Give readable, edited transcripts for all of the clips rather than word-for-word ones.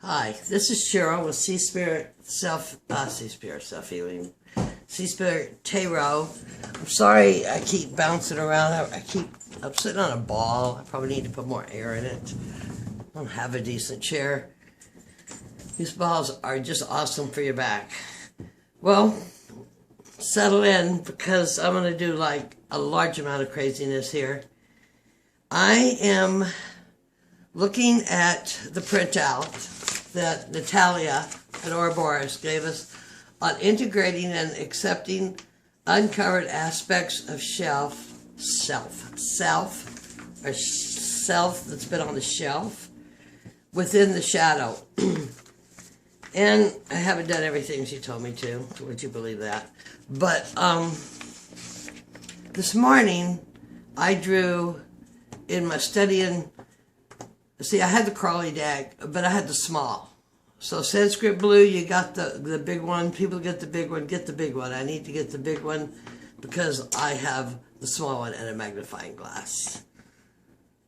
Hi, this is Cheryl with Sea Spirit Self-Healing, Sea Spirit Tarot. I'm sorry I keep bouncing around. I'm sitting on a ball. I probably need to put more air in it. I don't have a decent chair. These balls are just awesome for your back. Well, settle in because I'm going to do like a large amount of craziness here. I am looking at the printout that Natalia at Ouroborus gave us on integrating and accepting uncovered aspects of self that's been on the shelf within the shadow. And I haven't done everything she told me to. Would you believe that? But this morning I drew in my studying. See, I had the Crawley deck, but I had the small. So Sanskrit blue, you got the big one. People get the big one. Get the big one. I need to get the big one because I have the small one and a magnifying glass.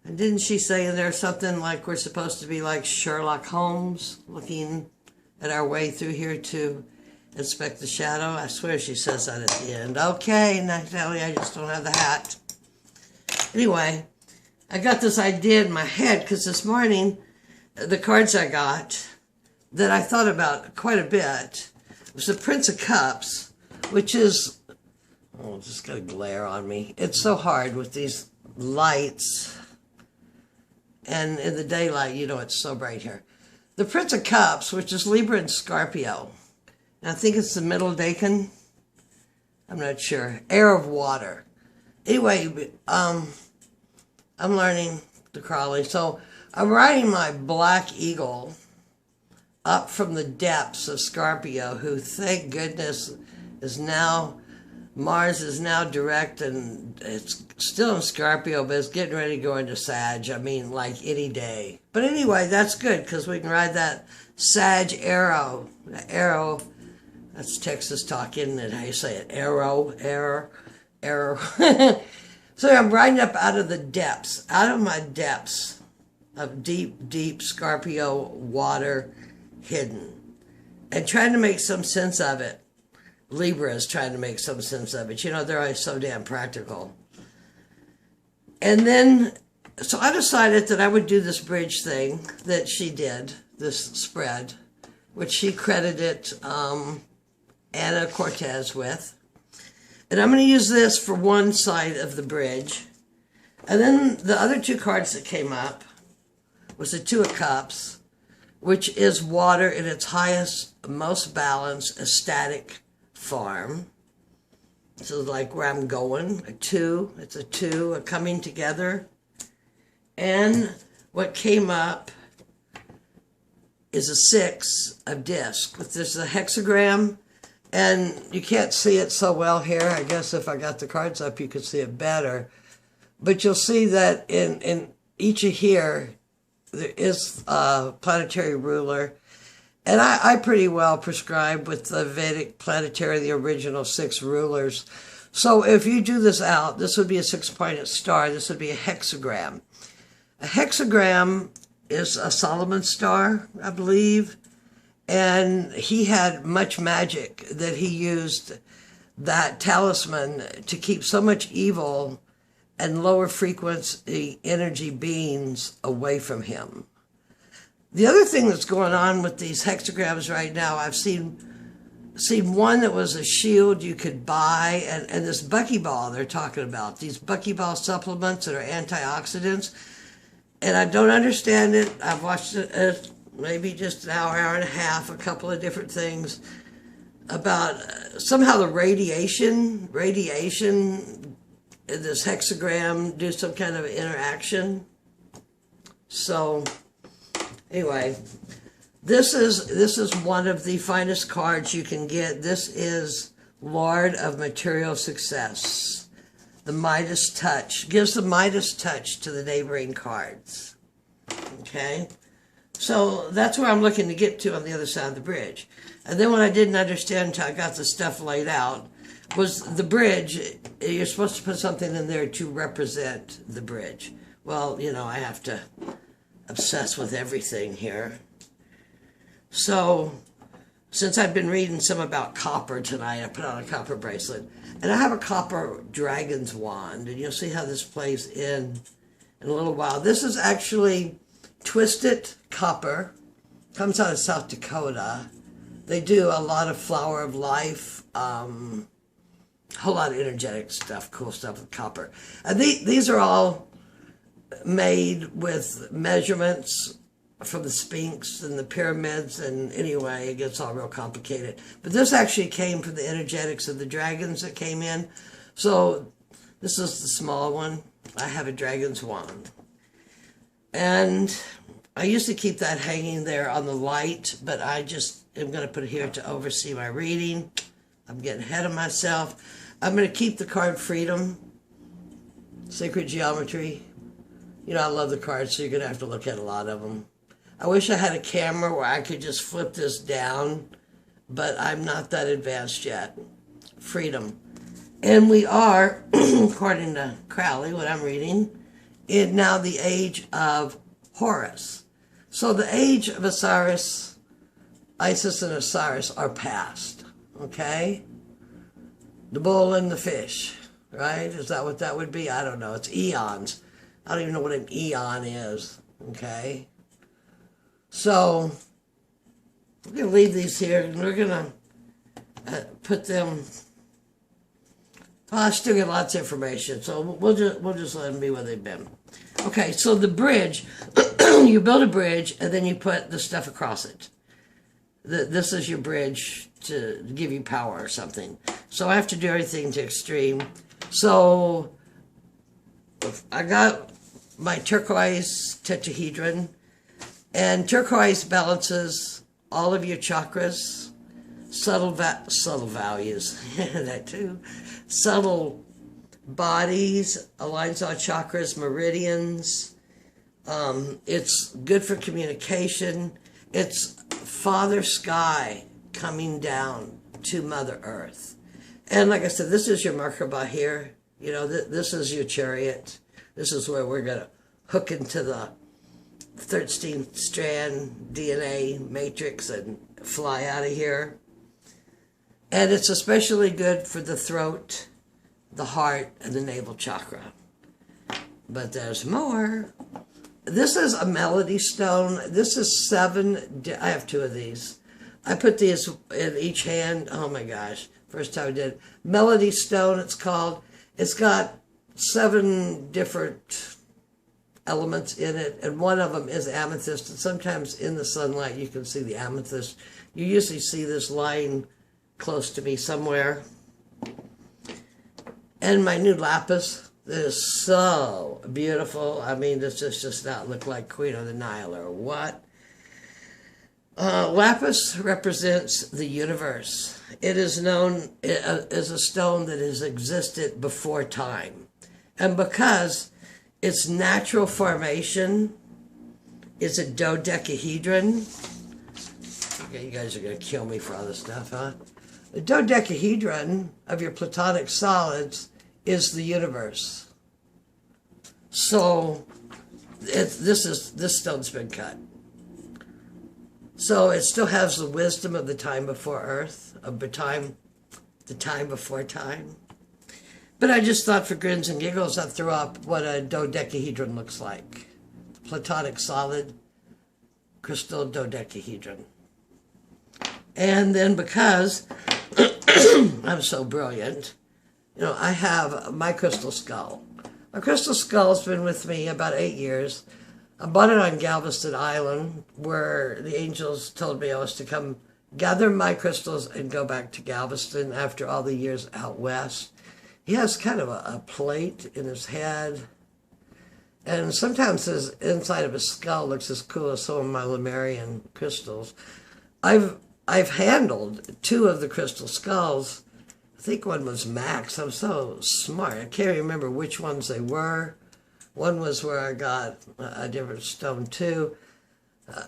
And didn't she say in there something like we're supposed to be like Sherlock Holmes, looking at our way through here to inspect the shadow? I swear she says that at the end. Okay, Natalia, I just don't have the hat. Anyway, I got this idea in my head because this morning, the cards I got that I thought about quite a bit was the Prince of Cups, which is, oh, it's just going to glare on me. It's so hard with these lights, and in the daylight, you know, it's so bright here. The Prince of Cups, which is Libra and Scorpio, and I think it's the middle decan. I'm not sure. Air of water. Anyway, I'm learning the Crawley. So I'm riding my black eagle up from the depths of Scorpio, who, thank goodness, is now, Mars is now direct, and it's still in Scorpio, but it's getting ready to go into Sag. I mean, like any day. But anyway, that's good, because we can ride that Sag arrow. The arrow, that's Texas talk, isn't it? How you say it? Arrow. So I'm riding up out of the depths, out of my depths of deep, deep Scorpio water hidden, and trying to make some sense of it. Libra is trying to make some sense of it. You know, they're always so damn practical. And then, so I decided that I would do this bridge thing that she did, this spread, which she credited Anna Cortez with. And I'm going to use this for one side of the bridge. And then the other two cards that came up was the Two of Cups, which is water in its highest, most balanced, ecstatic form. So like where I'm going, a two, it's a two, a coming together. And what came up is a six of disc. There's a hexagram. And you can't see it so well here. I guess if I got the cards up, you could see it better. But you'll see that in each of here, there is a planetary ruler. And I pretty well prescribe with the Vedic planetary, the original 6 rulers. So if you do this out, this would be a 6-pointed star. This would be a hexagram. A hexagram is a Solomon star, I believe. And he had much magic that he used that talisman to keep so much evil and lower frequency energy beings away from him. The other thing that's going on with these hexagrams right now, I've seen one that was a shield you could buy, and this buckyball they're talking about, these buckyball supplements that are antioxidants. And I don't understand it. I've watched it maybe just an hour and a half, a couple of different things about somehow the radiation in this hexagram do some kind of interaction. So anyway, this is one of the finest cards you can get. This is Lord of Material Success. The Midas Touch. Gives the Midas Touch to the neighboring cards. Okay? So that's where I'm looking to get to on the other side of the bridge. And then what I didn't understand until I got the stuff laid out was the bridge. You're supposed to put something in there to represent the bridge. Well, you know, I have to obsess with everything here. So, since I've been reading some about copper tonight, I put on a copper bracelet. And I have a copper dragon's wand. And you'll see how this plays in a little while. This is actually twisted copper. Comes out of South Dakota. They do a lot of flower of life, a whole lot of energetic stuff, cool stuff with copper. And these are all made with measurements from the Sphinx and the pyramids, and anyway, it gets all real complicated. But this actually came from the energetics of the dragons that came in. So this is the small one. I have a dragon's wand. And I used to keep that hanging there on the light, but I just am going to put it here to oversee my reading. I'm getting ahead of myself. I'm going to keep the card Freedom, Sacred Geometry. You know, I love the cards, so you're going to have to look at a lot of them. I wish I had a camera where I could just flip this down, but I'm not that advanced yet. Freedom. And we are, according to Crowley, what I'm reading, in now the age of Horus. So the age of Osiris, Isis and Osiris are past, okay? The bull and the fish, right? Is that what that would be? I don't know. It's eons. I don't even know what an eon is, okay? So, we're going to leave these here, and we're going to put them... Well, I still get lots of information, so we'll just let them be where they've been. Okay, so the bridge, you build a bridge, and then you put the stuff across it. This is your bridge to give you power or something. So I have to do everything to extreme. So I got my turquoise tetrahedron, and turquoise balances all of your chakras, subtle values, that too, subtle bodies, aligns all chakras, meridians. It's good for communication. It's Father Sky coming down to Mother Earth. And like I said, this is your Merkaba here. You know, this is your chariot. This is where we're going to hook into the 13th strand DNA matrix and fly out of here. And it's especially good for the throat, the heart, and the navel chakra. But there's more. This is a melody stone. This is 7. I have 2 of these. I put these in each hand. Oh my gosh. First time I did. Melody stone, it's called. It's got 7 different elements in it, and one of them is amethyst. And sometimes in the sunlight you can see the amethyst. You usually see this lying close to me somewhere. And my new lapis is so beautiful. I mean, this just not look like Queen of the Nile or what. Lapis represents the universe. It is known as a stone that has existed before time. And because its natural formation is a dodecahedron. Okay, you guys are going to kill me for all this stuff, huh? The dodecahedron of your platonic solids is the universe. So this stone's been cut. So it still has the wisdom of the time before Earth, of the time before time. But I just thought for grins and giggles I'd throw up what a dodecahedron looks like. Platonic solid crystal dodecahedron. And then because I'm so brilliant, you know, I have my crystal skull. My crystal skull's been with me about 8 years. I bought it on Galveston Island, where the angels told me I was to come gather my crystals and go back to Galveston after all the years out west. He has kind of a plate in his head, and sometimes his inside of his skull looks as cool as some of my Lemurian crystals. I've handled 2 of the crystal skulls. I think one was Max. I'm so smart. I can't remember which ones they were. One was where I got a different stone too.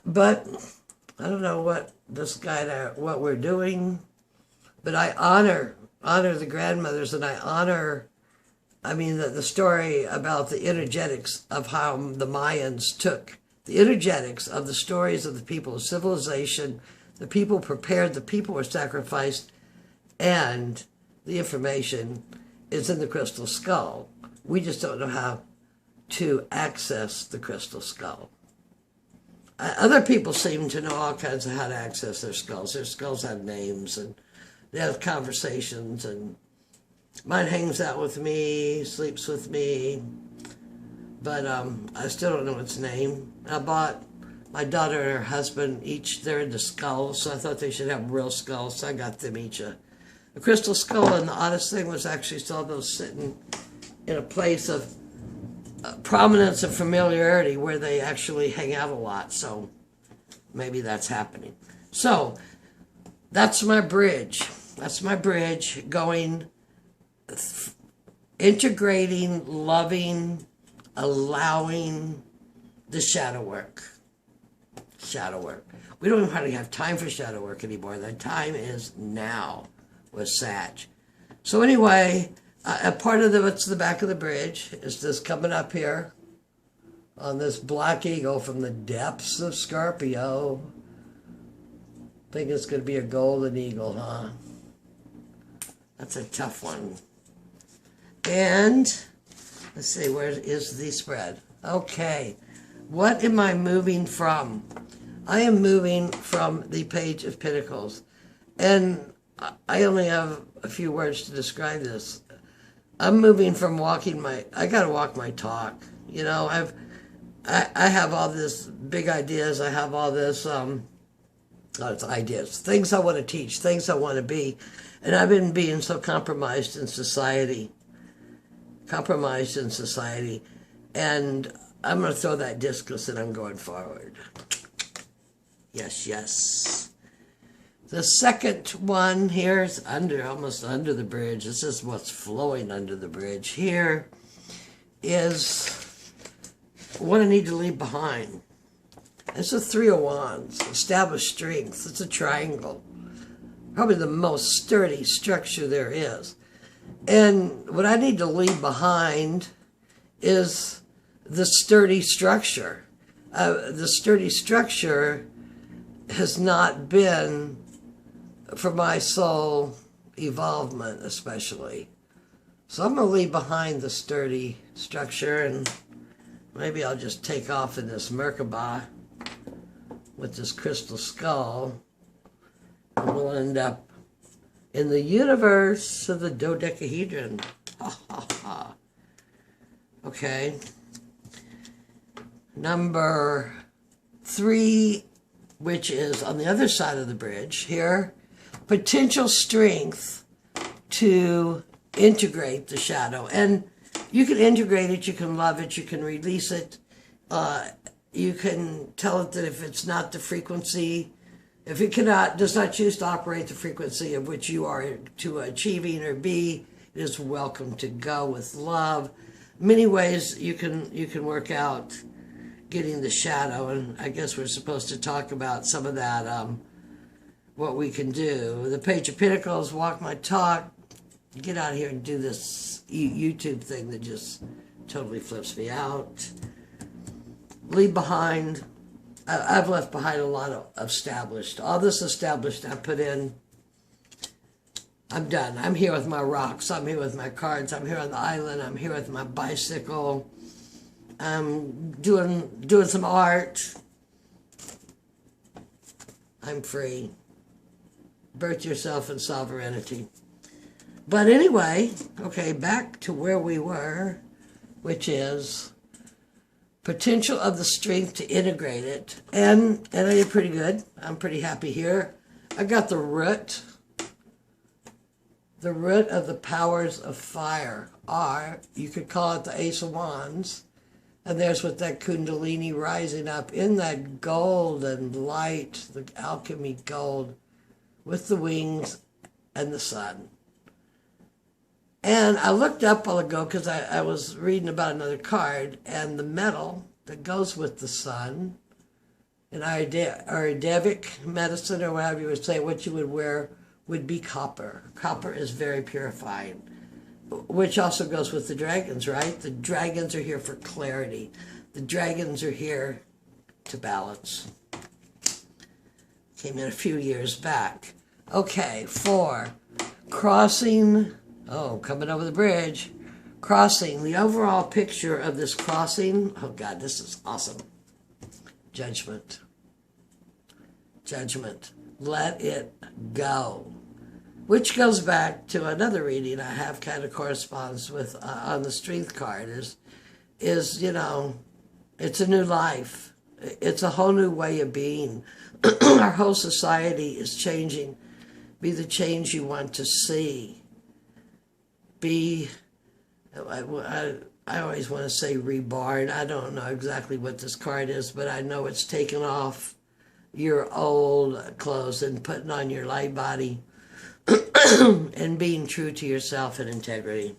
But I don't know what this guy, what we're doing. But I honor the grandmothers, and I honor, the story about the energetics of how the Mayans took the energetics of the stories of the people of civilization The people prepared, the people were sacrificed, and the information is in the crystal skull. We just don't know how to access the crystal skull. Other people seem to know all kinds of how to access their skulls. Their skulls have names, and they have conversations, and mine hangs out with me, sleeps with me, but I still don't know its name. I bought my daughter and her husband each, they're into skulls, so I thought they should have real skulls, so I got them each a crystal skull, and the oddest thing was actually saw those sitting in a place of prominence and familiarity where they actually hang out a lot, so maybe that's happening. So, that's my bridge. That's my bridge going, integrating, loving, allowing the shadow work. Shadow work. We don't even hardly have time for shadow work anymore. The time is now with Sag. So anyway, a part of what's the back of the bridge is this coming up here on this black eagle from the depths of Scorpio. I think it's going to be a golden eagle, huh? That's a tough one. And let's see, where is the spread? Okay, what am I moving from? I am moving from the Page of Pentacles. And I only have a few words to describe this. I'm moving from I gotta walk my talk. You know, I have all this big ideas. I have all this, it's ideas, things I want to teach, things I want to be. And I've been being so compromised in society. And I'm going to throw that discus and I'm going forward. Yes, yes. The second one here is almost under the bridge. This is what's flowing under the bridge. Here is what I need to leave behind. It's a Three of Wands, established strength. It's a triangle. Probably the most sturdy structure there is. And what I need to leave behind is the sturdy structure. The sturdy structure has not been for my soul evolvement, especially. So I'm going to leave behind the sturdy structure, and maybe I'll just take off in this Merkaba with this crystal skull, and we'll end up in the universe of the dodecahedron. Ha ha ha. Okay. Number 3, which is on the other side of the bridge here, potential strength to integrate the shadow. And you can integrate it, you can love it, you can release it. You can tell it that if it's not the frequency, if it does not choose to operate the frequency of which you are to achieving or be, it is welcome to go with love. Many ways you can work out getting the shadow, and I guess we're supposed to talk about some of that, what we can do. The Page of Pentacles, walk my talk, get out here and do this YouTube thing that just totally flips me out. Leave behind. I've left behind a lot of established. All this established I put in. I'm done. I'm here with my rocks. I'm here with my cards. I'm here on the island. I'm here with my bicycle. I'm doing some art. I'm free. Birth yourself in sovereignty. But anyway, okay, back to where we were, which is potential of the strength to integrate it. And I did pretty good. I'm pretty happy here. I got the root of the powers of fire, or you could call it the Ace of Wands. And there's with that Kundalini rising up in that golden light, the alchemy gold, with the wings and the sun. And I looked up a while ago because I was reading about another card, and the metal that goes with the sun, in Ayurvedic medicine, or whatever you would say, what you would wear would be copper. Copper is very purifying, which also goes with the dragons, right? The dragons are here for clarity. The dragons are here to balance. Came in a few years back. Okay, 4. Crossing. Oh, coming over the bridge. Crossing. The overall picture of this crossing. Oh, God, this is awesome. Judgment. Judgment. Let it go. Which goes back to another reading I have, kind of corresponds with on the strength card, is, you know, it's a new life. It's a whole new way of being. Our whole society is changing. Be the change you want to see. Be, I always want to say reborn. I don't know exactly what this card is, but I know it's taking off your old clothes and putting on your light body and being true to yourself and integrity.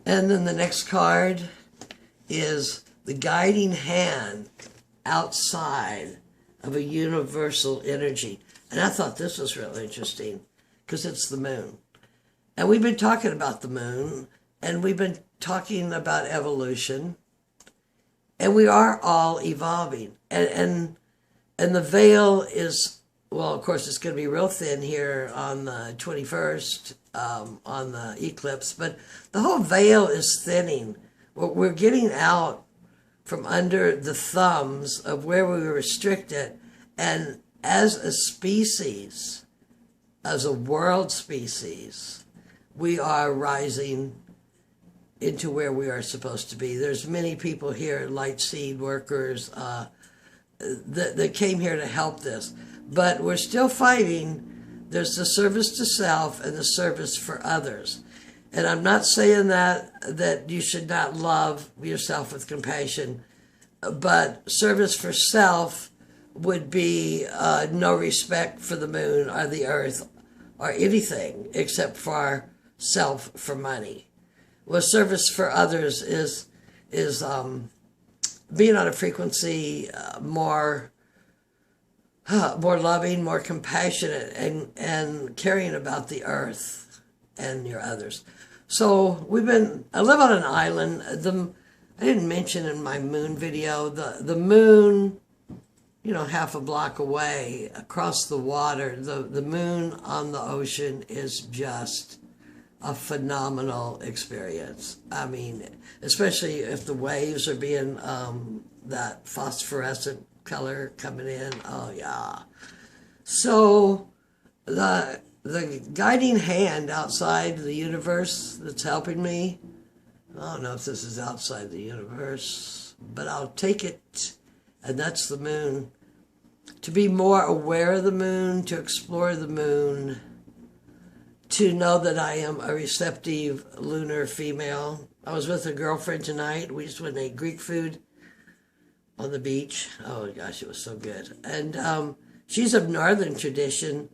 And then the next card is the guiding hand outside of a universal energy. And I thought this was really interesting because it's the moon. And we've been talking about the moon, and we've been talking about evolution, and we are all evolving. And the veil is, well, of course, it's going to be real thin here on the 21st, on the eclipse, but the whole veil is thinning. We're getting out from under the thumbs of where we were restricted, and as a species, as a world species, we are rising into where we are supposed to be. There's many people here, light seed workers, that came here to help this. But we're still fighting. There's the service to self and the service for others. And I'm not saying that you should not love yourself with compassion, but service for self would be no respect for the moon or the earth or anything except for self for money. Well, service for others is being on a frequency more loving, more compassionate, and caring about the earth and your others. So I live on an island. I didn't mention in my moon video, the moon, you know, half a block away across the water, the moon on the ocean is just a phenomenal experience. I mean, especially if the waves are being that phosphorescent color coming in. Oh, yeah. So the guiding hand outside the universe that's helping me, I don't know if this is outside the universe, but I'll take it, and that's the moon. To be more aware of the moon, to explore the moon, to know that I am a receptive lunar female. I was with a girlfriend tonight. We just went and ate Greek food on the beach. Oh, gosh, it was so good. And she's of northern tradition,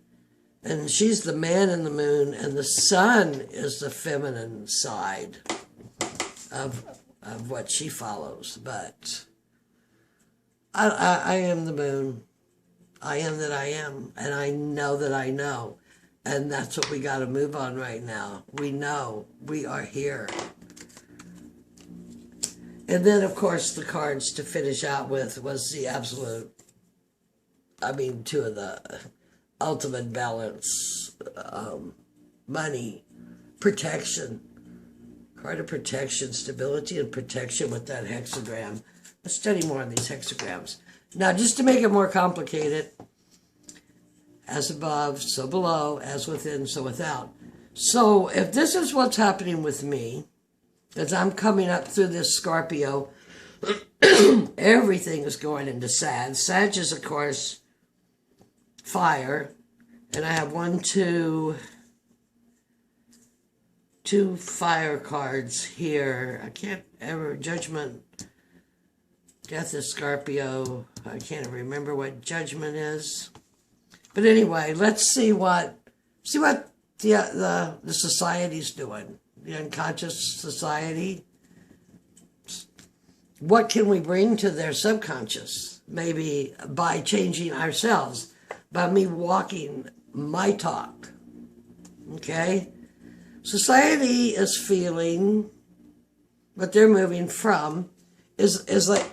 and she's the man in the moon, and the sun is the feminine side of what she follows. But I am the moon. I am that I am, and I know that I know. And that's what we got to move on right now. We know we are here. And then, of course, the cards to finish out with was the absolute, I mean, two of the ultimate balance, money, protection. Card of protection, stability and protection with that hexagram. Let's study more on these hexagrams. Now, just to make it more complicated, as above, so below, as within, so without. So if this is what's happening with me, as I'm coming up through this Scorpio, everything is going into Sag. Sag is, of course, fire. And I have two fire cards here. I can't ever, Judgment, Death is Scorpio. I can't remember what Judgment is. But anyway, let's see what the society's doing. The unconscious society. What can we bring to their subconscious? Maybe by changing ourselves, by me walking my talk. Okay? Society is feeling what they're moving from is like,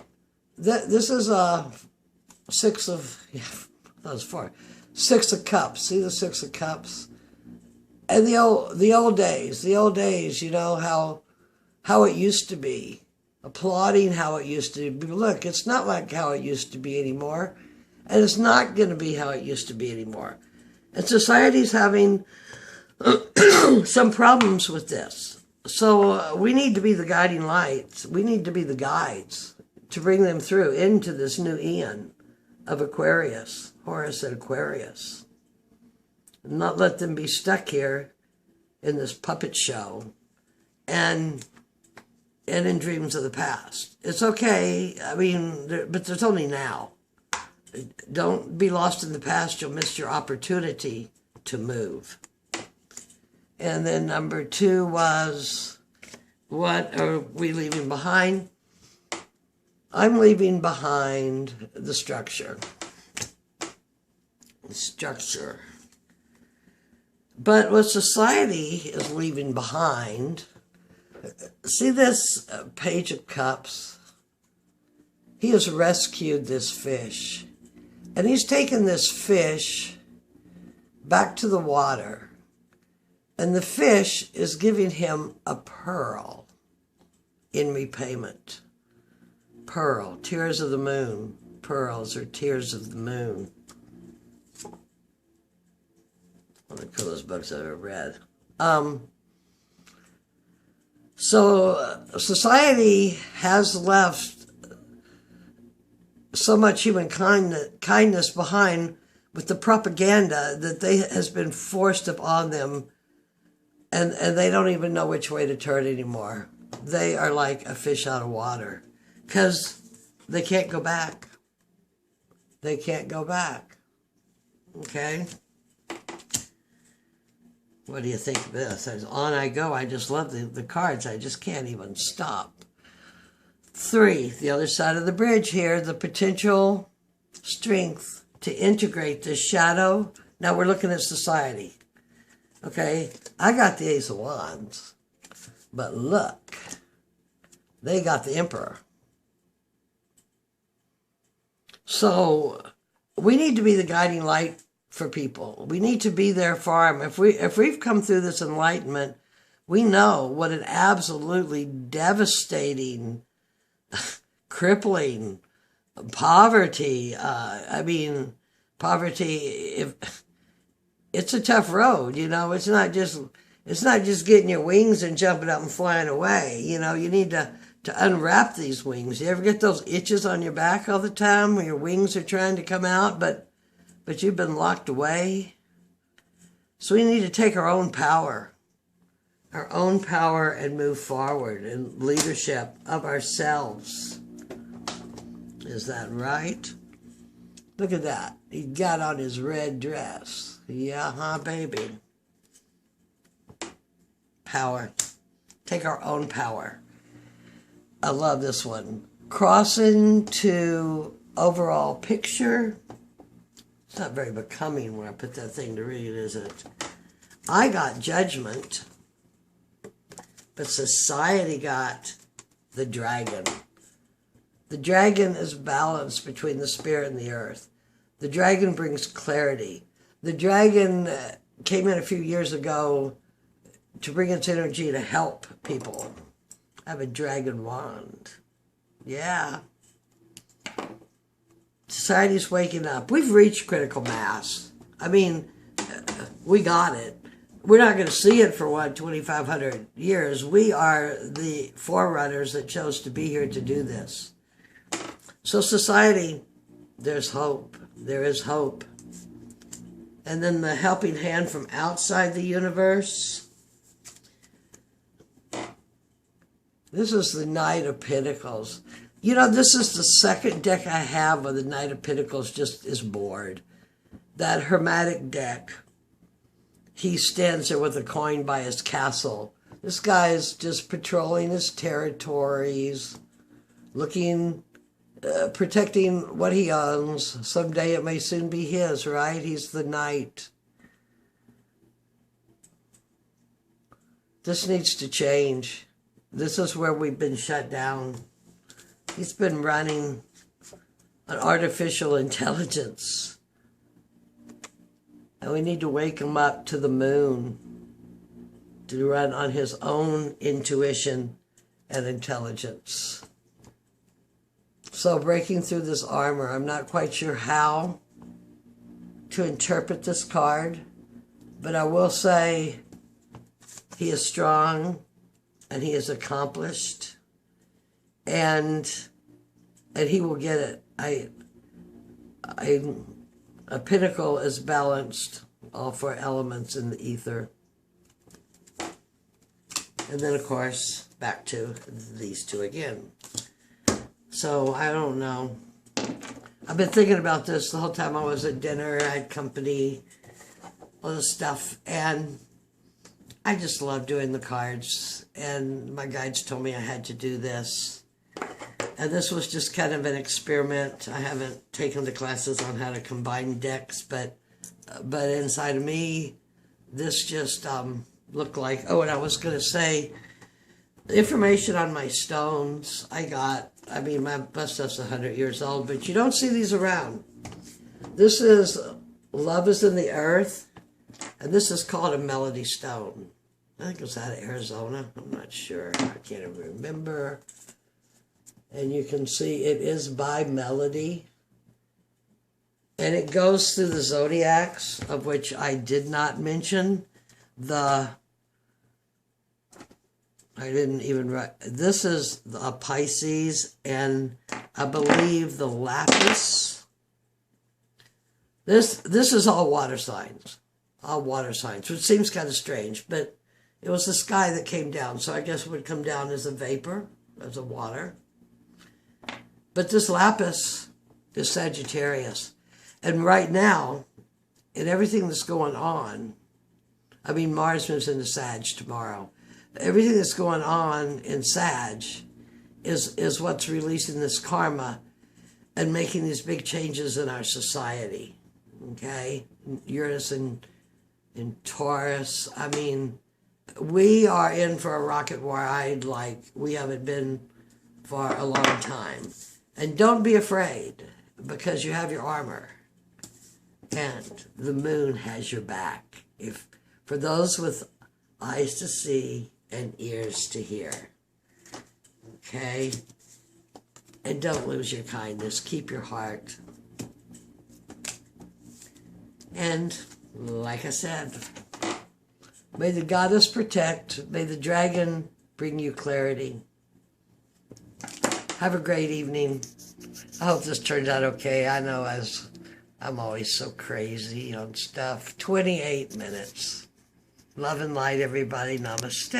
this is a that was 4. 6 of Cups. See the 6 of Cups? And the old days, you know, how it used to be. Applauding how it used to be. Look, it's not like how it used to be anymore. And it's not going to be how it used to be anymore. And society's having some problems with this. So we need to be the guiding lights. We need to be the guides to bring them through into this new eon of Aquarius, Horus and Aquarius. Not let them be stuck here in this puppet show and in dreams of the past. It's okay, I mean, but there's only now. Don't be lost in the past. You'll miss your opportunity to move. And then number 2 was, what are we leaving behind? I'm leaving behind the structure. The structure. But what society is leaving behind, see this Page of Cups? He has rescued this fish. And he's taken this fish back to the water. And the fish is giving him a pearl in repayment. Pearl, tears of the moon. Pearls are tears of the moon. One of the coolest books I've ever read. So society has left so much human kindness behind with the propaganda that has been forced upon them, and they don't even know which way to turn anymore. They are like a fish out of water because they can't go back. They can't go back. Okay? What do you think of this? As on I go. I just love the cards. I just can't even stop. 3, the other side of the bridge here, the potential strength to integrate this shadow. Now we're looking at society. Okay, I got the Ace of Wands, but look, they got the Emperor. So we need to be the guiding light for people. We need to be there for them. If we've come through this enlightenment, we know what an absolutely devastating, crippling poverty. Poverty. It's a tough road. You know, it's not just getting your wings and jumping up and flying away. You know, you need to unwrap these wings. You ever get those itches on your back all the time when your wings are trying to come out, but you've been locked away? So we need to take our own power and move forward in leadership of ourselves. Is that right? Look at that. He got on his red dress. Yeah, huh, baby? Power. Take our own power. I love this one. Crossing to overall picture. It's not very becoming when I put that thing to read, is it? I got judgment, but society got the dragon. The dragon is balance between the spirit and the earth. The dragon brings clarity. The dragon came in a few years ago to bring its energy to help people. I have a dragon wand. Yeah. Society's waking up. We've reached critical mass. I mean, we got it. We're not going to see it for, 2,500 years. We are the forerunners that chose to be here to do this. So society, there's hope. There is hope. And then the helping hand from outside the universe. This is the Knight of Pentacles. You know, this is the second deck I have where the Knight of Pentacles just is bored. That Hermetic deck. He stands there with a coin by his castle. This guy's just patrolling his territories, looking, protecting what he owns. Someday it may soon be his, right? He's the knight. This needs to change. This is where we've been shut down. He's been running an artificial intelligence. And we need to wake him up to the moon to run on his own intuition and intelligence. So breaking through this armor, I'm not quite sure how to interpret this card, but I will say he is strong and he is accomplished, and he will get it. A pinnacle is balanced, all four elements in the ether. And then, of course, back to these two again. So, I don't know. I've been thinking about this the whole time I was at dinner. I had company, all this stuff. And I just love doing the cards. And my guides told me I had to do this. And this was just kind of an experiment. I haven't taken the classes on how to combine decks, but inside of me, this just looked like, oh, and I was going to say, the information on my stones I got, I mean, my stuff's 100 years old, but you don't see these around. This is Love is in the Earth, and this is called a melody stone. I think it was out of Arizona. I'm not sure. I can't even remember. And you can see it is by melody. And it goes through the zodiacs, of which I did not mention. I didn't even write. This is a Pisces, and I believe the lapis. This is all water signs. All water signs, which seems kind of strange, but it was the sky that came down. So I guess it would come down as a vapor, as a water. But this lapis is Sagittarius. And right now, in everything that's going on, I mean, Mars moves into Sag tomorrow. Everything that's going on in Sag is what's releasing this karma and making these big changes in our society. Okay? Uranus in Taurus. I mean, we are in for a rocket ride like we haven't been for a long time. And don't be afraid, because you have your armor. And the moon has your back. For those with eyes to see and ears to hear. Okay? And don't lose your kindness. Keep your heart. And, like I said, may the goddess protect. May the dragon bring you clarity. Have a great evening. I hope this turns out okay. I know I'm always so crazy on stuff. 28 minutes. Love and light, everybody. Namaste.